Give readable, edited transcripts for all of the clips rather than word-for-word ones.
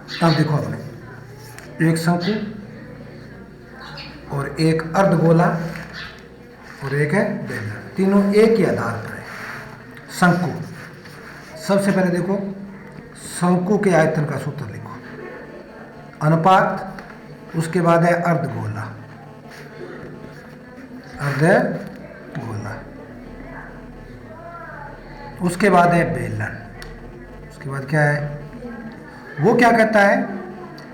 अब देखो हमने एक शंकु और एक अर्धगोला और एक है बेलन, तीनों एक ही आधार पर है। शंकु, सबसे पहले देखो शंकु के आयतन का सूत्र लिखो, अनुपात, उसके बाद है अर्धगोला, अर्धगोला, उसके बाद है बेलन, उसके बाद क्या है, वो क्या कहता है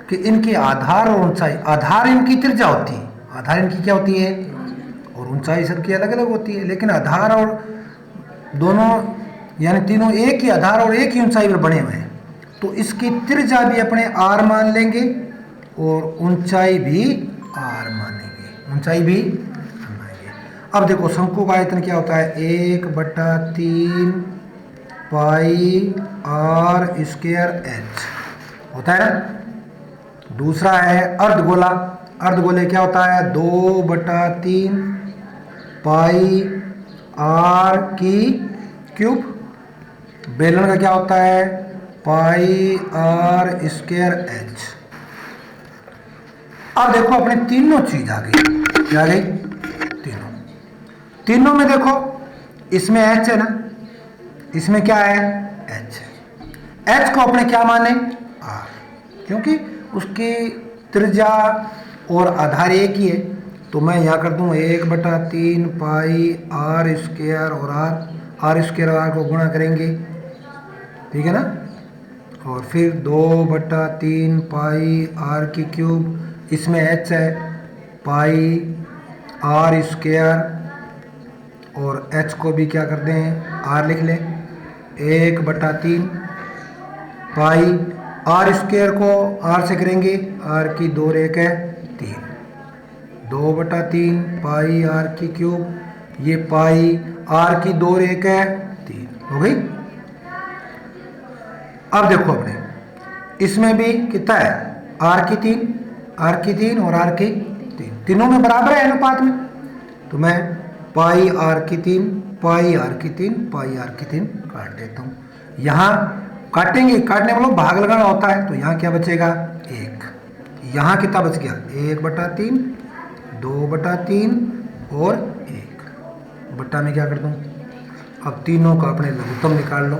कि इनकी आधार और ऊंचाई, आधार इनकी त्रिज्या होती है, आधार इनकी क्या होती है और ऊंचाई सबकी अलग अलग होती है, लेकिन आधार और दोनों यानी तीनों एक ही आधार और एक ही ऊंचाई पर बने हुए हैं, तो इसकी त्रिज्या भी अपने आर मान लेंगे और ऊंचाई भी आर मानेंगे, ऊंचाई भी मानेंगे। अब देखो शंकु का आयतन क्या होता है, 1/3 पाई आर स्क्वायर एच होता है ना। दूसरा है अर्धगोला, अर्धगोले क्या होता है, 2/3 पाई आर की क्यूब। बेलन का क्या होता है, पाई आर स्क्वायर एच। अब देखो अपने तीनों चीज आ गई, क्या आ गई, तीनों, तीनों में देखो इसमें एच है ना, इसमें क्या है एच, एच को अपने क्या माने आर, क्योंकि उसकी त्रिज्या और आधार एक ही है, तो मैं यहाँ कर दूँ 1/3 पाई आर स्क्वायर और आर स्क्वायर और आर को गुणा करेंगे, ठीक है ना, और फिर 2/3 पाई आर की क्यूब, इसमें एच है पाई आर स्क्वायर और एच को भी क्या कर दें आर लिख लें, 1/3 पाई आर स्क्वायर को आर से करेंगे, आर की 2 रेख है 3, 2/3 पाई आर की क्यूब, ये पाई आर की 2 रेख है 3 हो गई। अब देखो अपने इसमें भी कितना है, आर की 3, आर की 3 और आर की 3, तीनों में बराबर है अनुपात में, तो मैं पाई आर की 3 पाई आर की 3 पाई आर की 3 काट देता हूँ। यहाँ काटेंगे, काटने वालों भाग लगाना होता है, तो यहाँ क्या बचेगा 1, यहाँ कितना बच गया 1/3 2/3 और 1 बट्टा में क्या कर दूँ, अब तीनों का अपने लघुत्तम निकाल लो,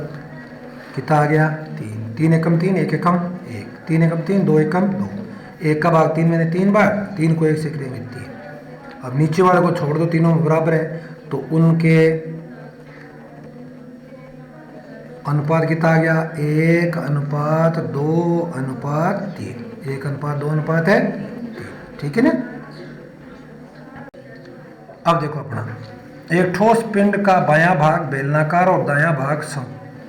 कितना आ गया 3, 3 एकम 3 1 एकम 1, 3 एकम 3 2 एकम 2, 1 का भाग 3 मैंने 3 बार, 3 को 1 से करेंगे 3। अब नीचे वाले को छोड़ दो, तीनों बराबर है, तो उनके अनुपात कितना आ गया 1:2:3, 1:2 है 3, ठीक है ना। अब देखो अपना एक ठोस पिंड का बायां भाग बेलनाकार और दायां भाग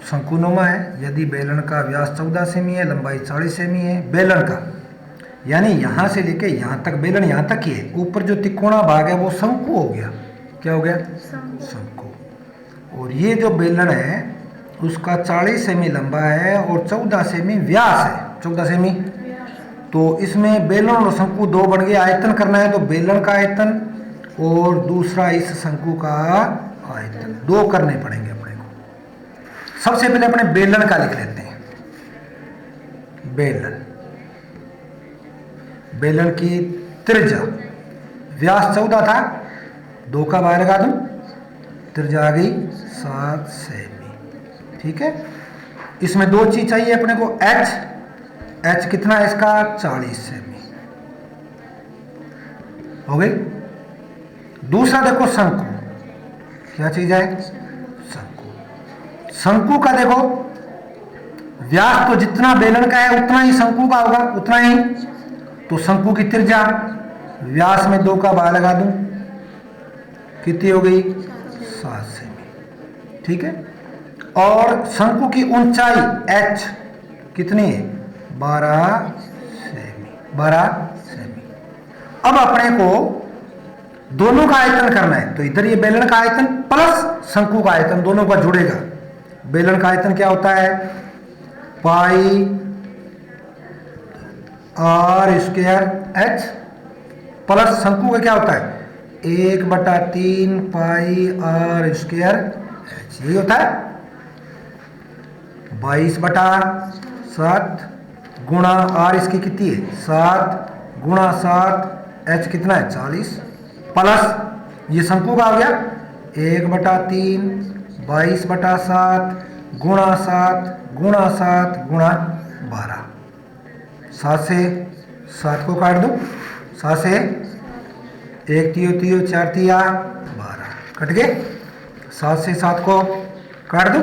शंकुनुमा है, यदि बेलन का व्यास 14 सेमी है, लंबाई 40 सेमी है, बेलन का यानी यहाँ से लेके यहाँ तक, बेलन यहाँ तक ही है, ऊपर जो तिकोना भाग है वो शंकु हो गया, क्या हो गया शंकु, और ये जो बेलन है उसका 40 सेमी लंबा है और 14 सेमी व्यास है, 14 सेमी, तो इसमें बेलन और शंकु दो बन गए, आयतन करना है तो बेलन का आयतन और दूसरा इस शंकु का आयतन, दो करने पड़ेंगे अपने को। सबसे पहले अपने बेलन का लिख लेते हैं, बेलन, बेलन की त्रिज्या, व्यास 14 था, 2 का बाहर लगा दूं, त्रिज्या आ गई 7 सेमी, ठीक है। इसमें दो चीज चाहिए अपने को, एच, एच कितना है इसका 40 सेमी हो गई। दूसरा देखो शंकु, क्या चीज है शंकु, शंकु का देखो व्यास तो जितना बेलन का है उतना ही शंकु का होगा, उतना ही, तो शंकु की त्रिज्या व्यास में 2 का बार लगा दूं, कितनी हो गई 7 सेमी, ठीक है। और शंकु की ऊंचाई h कितनी है 12 सेमी, 12 सेमी। अब अपने को दोनों का आयतन करना है, तो इधर ये बेलन का आयतन प्लस शंकु का आयतन दोनों का जुड़ेगा। बेलन का आयतन क्या होता है पाई आर स्क्वायर एच, प्लस शंकु का क्या होता है 1/3 पाई आर स्क्वायर एच, यही होता है 22/7 गुणा आर इसकी कितनी है 7 गुणा 7 एच कितना है 40 प्लस ये शंकु का आ गया 1/3 22/7 गुणा 7 गुणा 7 गुणा 12 7 से 7 को काट दो 7 से 1 तियो तियो 4 तिया 12 कट गए 7 से 7 को काट दो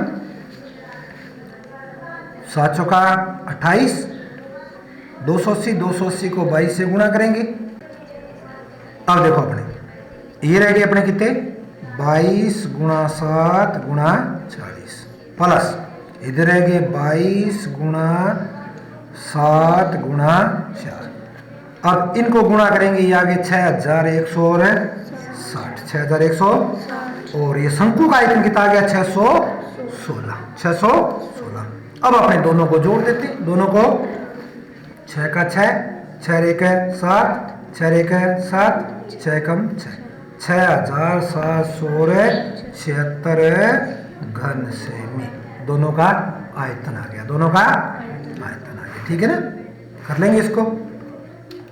7 चौका 28 280 280 को 22 से गुणा करेंगे। अब देखो अपने ये रह गए अपने कितने 22 गुणा 7 गुणा 40 प्लस इधर रह गए 22 गुणा 7 गुणा 4। अब इनको गुणा करेंगे ये आगे 6160 6100 और ये शंकु का आयतन कितना आ गया 616। अब अपने दोनों को जोड़ देते दोनों को 6 का 6 6 एक 7 6 एक 7 6 कम 6 6776 घन सेमी दोनों का आयतन आ गया दोनों का आयतन आ गया। ठीक है ना कर लेंगे इसको।